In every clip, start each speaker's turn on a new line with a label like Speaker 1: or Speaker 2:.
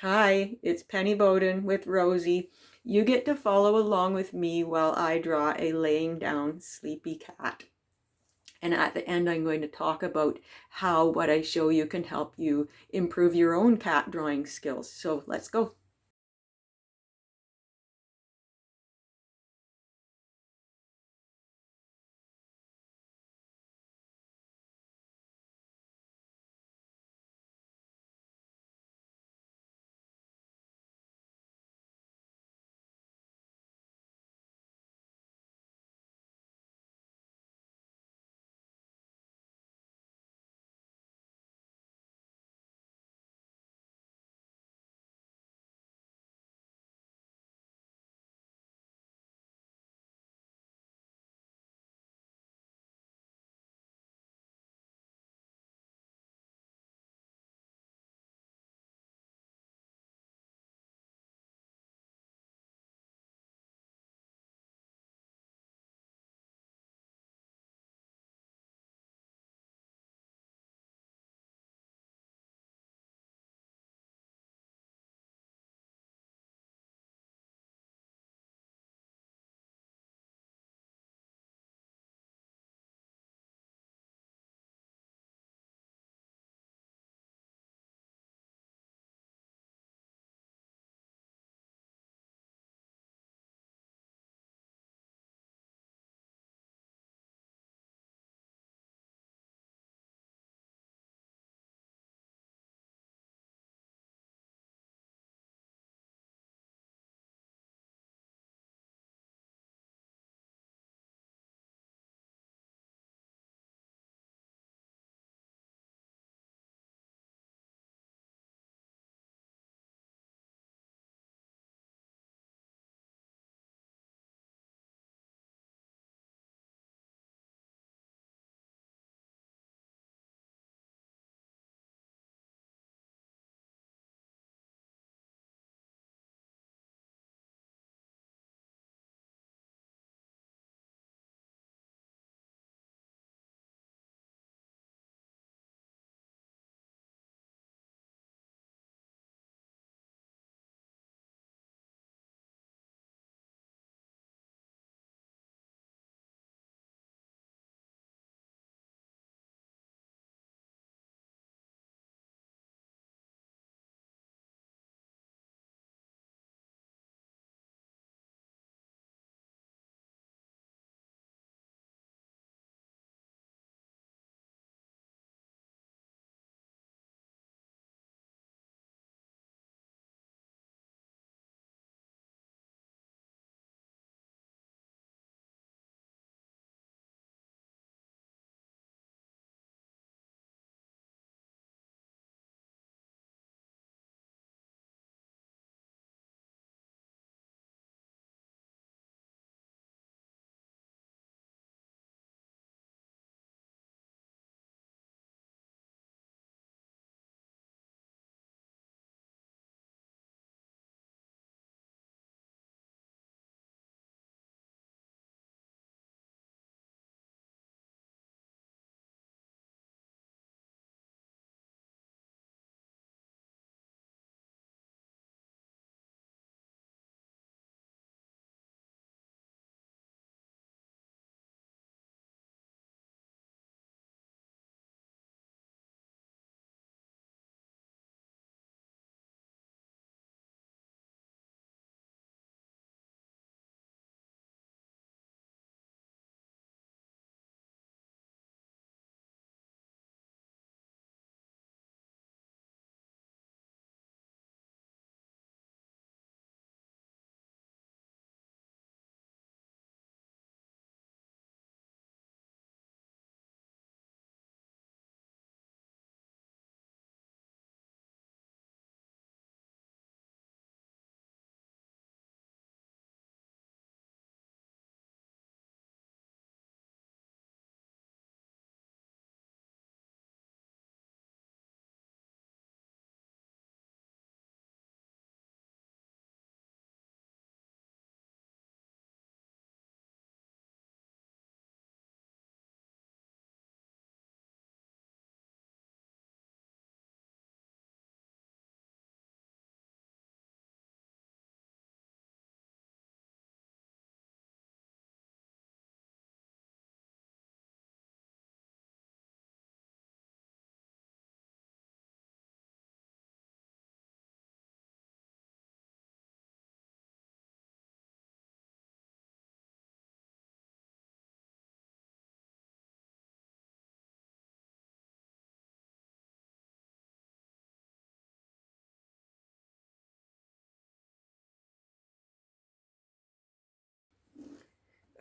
Speaker 1: Hi, it's Penny Bowden with Rosie. You get to follow along with me while I draw a laying down sleepy cat. And at the end, I'm going to talk about how what I show you can help you improve your own cat drawing skills. So let's go.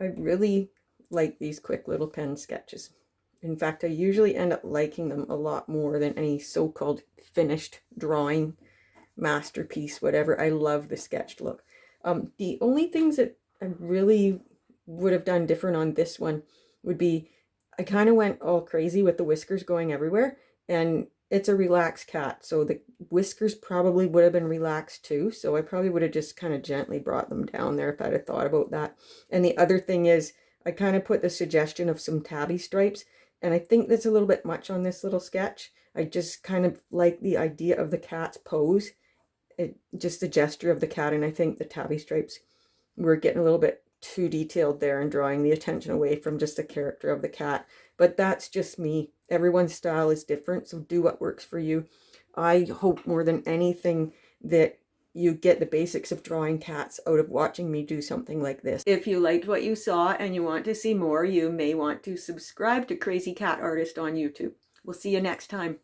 Speaker 1: I really like these quick little pen sketches. In fact, I usually end up liking them a lot more than any so-called finished drawing, masterpiece, whatever. I love the sketched look. The only things that I really would have done different on this one would be, I kind of went all crazy with the whiskers going everywhere, and it's a relaxed cat, so the whiskers probably would have been relaxed too, so I probably would have just kind of gently brought them down there if I'd have thought about that. And the other thing is, I kind of put the suggestion of some tabby stripes, and I think that's a little bit much on this little sketch. I just kind of like the idea of the cat's pose, just the gesture of the cat, and I think the tabby stripes were getting a little bit too detailed there and drawing the attention away from just the character of the cat. But that's just me. Everyone's style is different, so do what works for you. I hope more than anything that you get the basics of drawing cats out of watching me do something like this. If you liked what you saw and you want to see more, you may want to subscribe to Crazy Cat Artist on YouTube. We'll see you next time.